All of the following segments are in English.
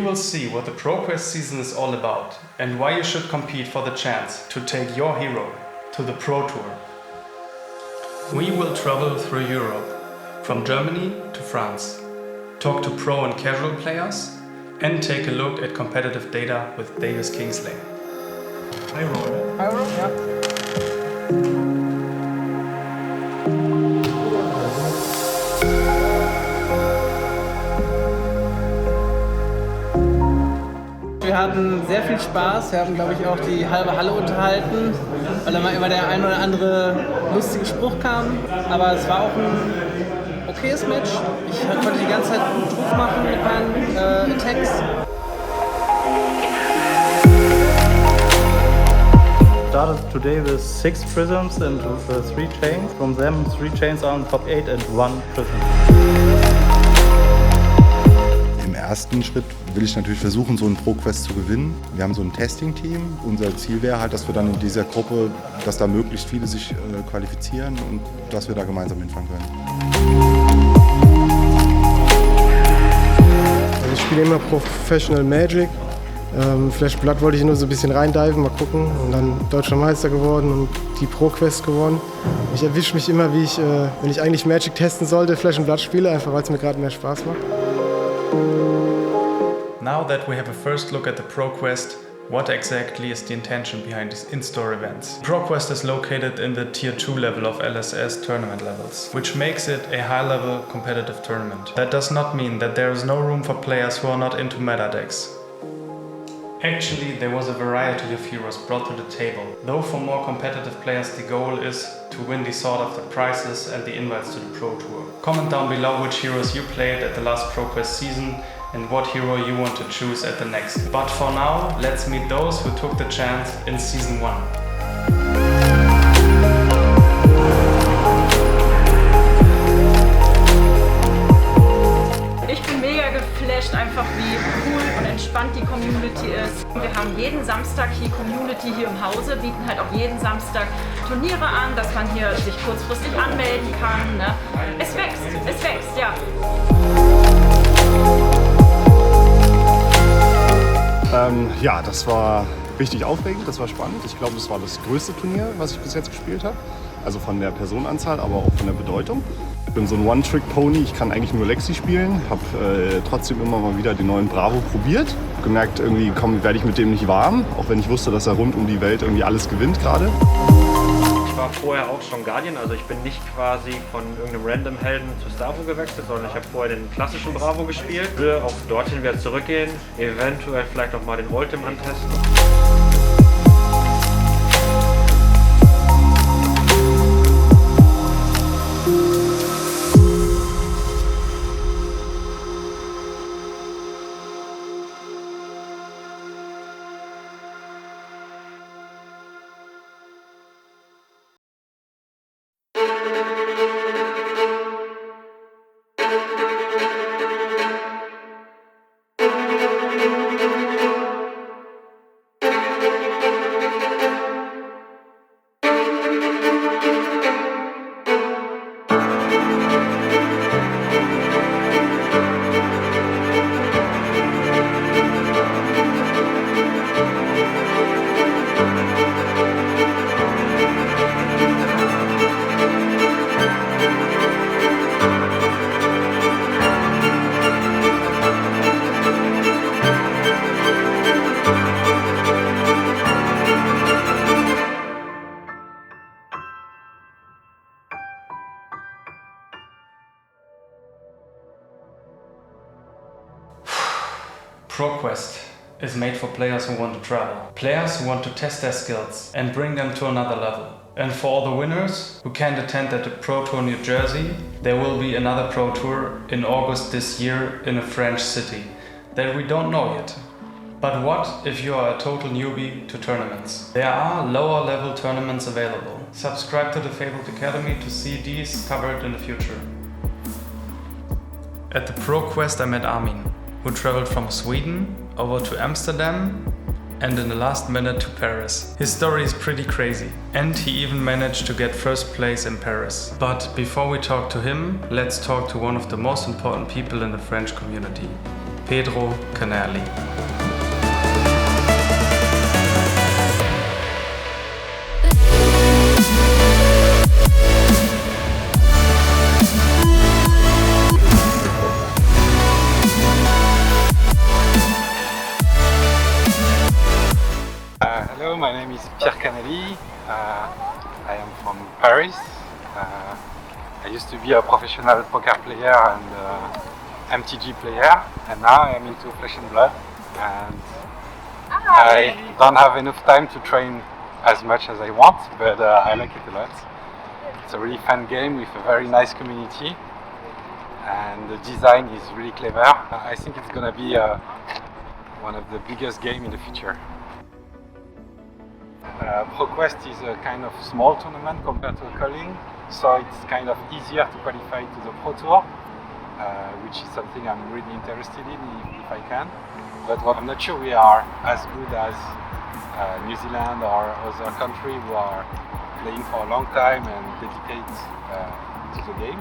will see what the ProQuest season is all about and why you should compete for the chance to take your hero to the Pro Tour. We will travel through Europe, from Germany to France, talk to pro and casual players, and take a look at competitive data with Kingsley. Hi Ron. Hi Ron, ja. Wir hatten sehr viel Spaß, wir haben, glaube ich, auch die halbe Halle unterhalten, weil da mal immer der ein oder andere lustige Spruch kam. Aber es war auch ein okayes Match. Ich konnte die ganze Zeit gut Druck machen mit meinen Attacks. Started today with 6 prisms and 3 chains. From them, 3 chains are on top 8 and 1 prism. Im ersten Schritt will ich natürlich versuchen, so einen ProQuest zu gewinnen. Wir haben so ein Testing-Team. Unser Ziel wäre halt, dass wir dann in dieser Gruppe, dass da möglichst viele sich qualifizieren und dass wir da gemeinsam hinfahren können. Also ich spiele immer Professional Magic. Flash Blood wollte ich nur so ein bisschen reindiven, mal gucken. Und dann Deutscher Meister geworden und die ProQuest gewonnen. Ich erwische mich immer, wie ich, wenn ich eigentlich Magic testen sollte, Flash Blood spiele, einfach weil es mir gerade mehr Spaß macht. Now that we have a first look at the ProQuest, what exactly is the intention behind these in-store events? ProQuest is located in the Tier 2 level of LSS tournament levels, which makes it a high-level competitive tournament. That does not mean that there is no room for players who are not into meta decks. Actually, there was a variety of heroes brought to the table, though for more competitive players the goal is to win the sought after prizes and the invites to the Pro Tour. Comment down below which heroes you played at the last ProQuest season and what hero you want to choose at the next. But for now, let's meet those who took the chance in Season 1. Ich bin mega geflasht, einfach wie cool und entspannt die Community ist. Wir haben jeden Samstag hier Community hier im Hause, bieten halt auch jeden Samstag Turniere an, dass man hier sich kurzfristig anmelden kann. Ne? Es wächst, ja. Ja, das war richtig aufregend, das war spannend. Ich glaube, das war das größte Turnier, was ich bis jetzt gespielt habe. Also von der Personenanzahl, aber auch von der Bedeutung. Ich bin so ein One-Trick-Pony, ich kann eigentlich nur Lexi spielen. Habe trotzdem immer mal wieder den neuen Bravo probiert. Gemerkt, irgendwie werde ich mit dem nicht warm, auch wenn ich wusste, dass er rund um die Welt irgendwie alles gewinnt gerade. Ich war vorher auch schon Guardian, also ich bin nicht quasi von irgendeinem Random-Helden zu Starvo gewechselt, sondern ich habe vorher den klassischen Bravo gespielt. Ich will auch dorthin wieder zurückgehen, eventuell vielleicht auch mal den Ultim antesten. ProQuest is made for players who want to travel, players who want to test their skills and bring them to another level. And for all the winners who can't attend at the Pro Tour New Jersey, there will be another Pro Tour in August this year in a French city that we don't know yet. But what if you are a total newbie to tournaments? There are lower level tournaments available. Subscribe to the Fabled Academy to see these covered in the future. At the ProQuest I met Armin, who traveled from Sweden over to Amsterdam and in the last minute to Paris. His story is pretty crazy, and he even managed to get first place in Paris. But before we talk to him, let's talk to one of the most important people in the French community, Pedro Canelli. Hello, my name is Pierre Canelli. I am from Paris. I used to be a professional poker player and MTG player, and now I am into Flesh and Blood. And I don't have enough time to train as much as I want, but I like it a lot. It's a really fun game with a very nice community, and the design is really clever. I think it's gonna be one of the biggest games in the future. ProQuest is a kind of small tournament compared to a calling, so it's kind of easier to qualify to the ProTour, which is something I'm really interested in if I can. But I'm not sure we are as good as New Zealand or other countries who are playing for a long time and dedicate to the game.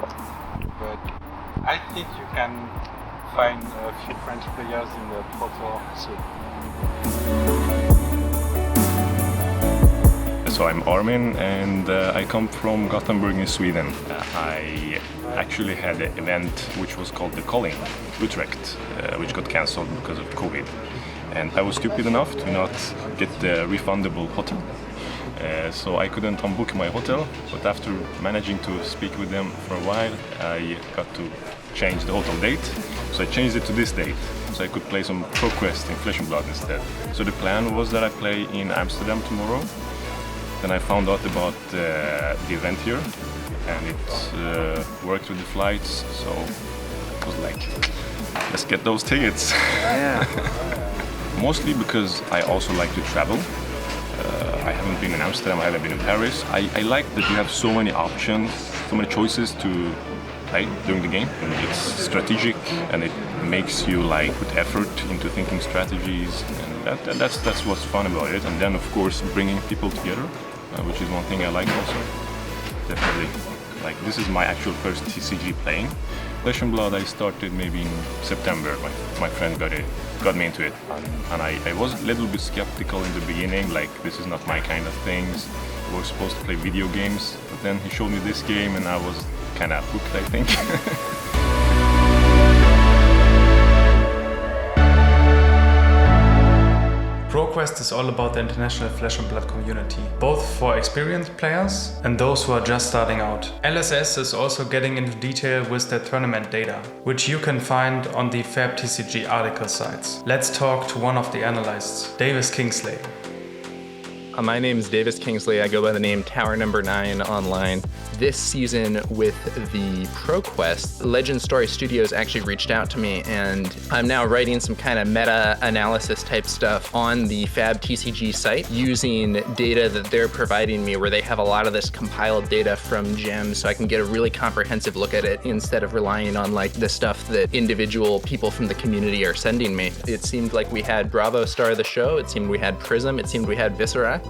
But I think you can find a few French players in the ProTour soon. So I'm Armin and I come from Gothenburg in Sweden. I actually had an event which was called the Calling Utrecht, which got cancelled because of COVID. And I was stupid enough to not get the refundable hotel. So I couldn't unbook my hotel, but after managing to speak with them for a while, I got to change the hotel date. So I changed it to this date, so I could play some ProQuest in Flesh and Blood instead. So the plan was that I play in Amsterdam tomorrow. Then I found out about the event here, and it worked with the flights, so it was like, let's get those tickets. Yeah. Mostly because I also like to travel. I haven't been in Amsterdam, I haven't been in Paris. I like that you have so many options, so many choices to play during the game. And it's strategic, and it makes you like put effort into thinking strategies, and that's what's fun about it. And then of course bringing people together, which is one thing I like also. Definitely, like this is my actual first TCG playing. Flesh and Blood I started maybe in September. My friend got me into it, and I was a little bit skeptical in the beginning, like this is not my kind of things. I was supposed to play video games, but then he showed me this game and I was kind of hooked, I think. ProQuest is all about the international Flesh and Blood community, both for experienced players and those who are just starting out. LSS is also getting into detail with their tournament data, which you can find on the fabtcg article sites. Let's talk to one of the analysts, Davis Kingsley. My name is Davis Kingsley. I go by the name Tower Number 9 online. This season with the ProQuest, Legend Story Studios actually reached out to me, and I'm now writing some kind of meta-analysis type stuff on the fabtcg site using data that they're providing me, where they have a lot of this compiled data from gems, so I can get a really comprehensive look at it instead of relying on like the stuff that individual people from the community are sending me. It seemed like we had Bravo Star of the Show, it seemed we had Prism, it seemed we had Viscera.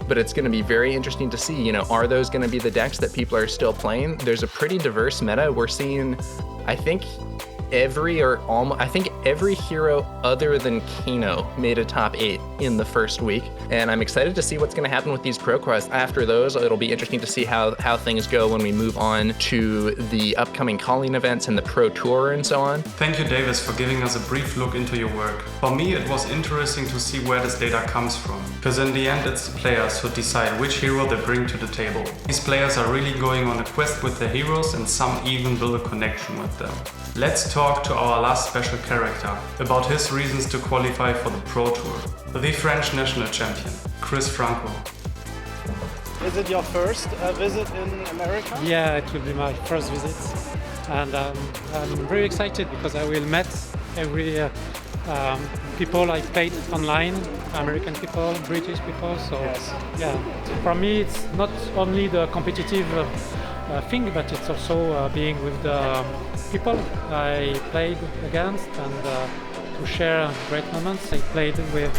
But it's going to be very interesting to see, are those going to be the decks that people are still playing? There's a pretty diverse meta. We're seeing, I think every hero other than Kano made a top 8 in the first week. And I'm excited to see what's going to happen with these ProQuests. After those, it'll be interesting to see how things go when we move on to the upcoming calling events and the Pro Tour and so on. Thank you, Davis, for giving us a brief look into your work. For me, it was interesting to see where this data comes from, because in the end, it's the players who decide which hero they bring to the table. These players are really going on a quest with their heroes, and some even build a connection with them. Let's talk to our last special character about his reasons to qualify for the Pro Tour. The French national champion, Franco. Is it your first visit in America? Yeah, it will be my first visit, and I'm very excited because I will meet every people I played online, American people, British people. So yes. Yeah, for me it's not only the competitive thing, but it's also being with the people I played against and to share great moments. I played with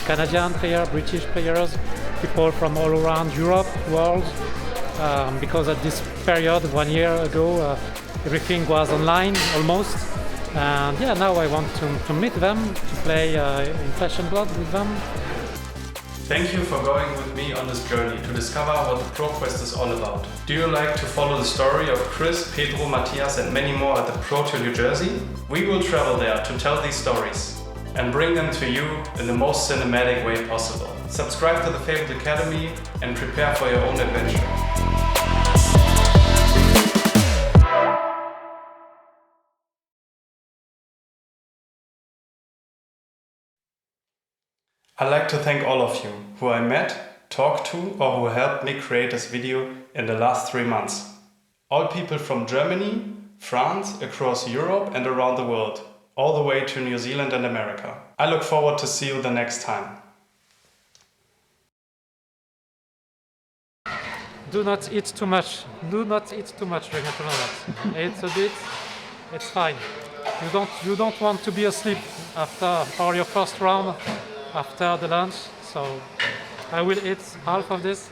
Canadian players, British players, people from all around Europe, world, because at this period, 1 year ago, everything was online almost. And yeah, now I want to meet them, to play in Flesh and Blood with them. Thank you for going with me on this journey to discover what the ProQuest is all about. Do you like to follow the story of Chris, Pedro, Matthias and many more at the ProTour New Jersey? We will travel there to tell these stories and bring them to you in the most cinematic way possible. Subscribe to the Fabled Academy and prepare for your own adventure. I'd like to thank all of you who I met, talked to or who helped me create this video in the last 3 months. All people from Germany, France, across Europe and around the world, all the way to New Zealand and America. I look forward to see you the next time. Do not eat too much. Do not eat too much during a tournament. It's a bit, it's fine. You don't want to be asleep for your first round after the lunch. So I will eat half of this.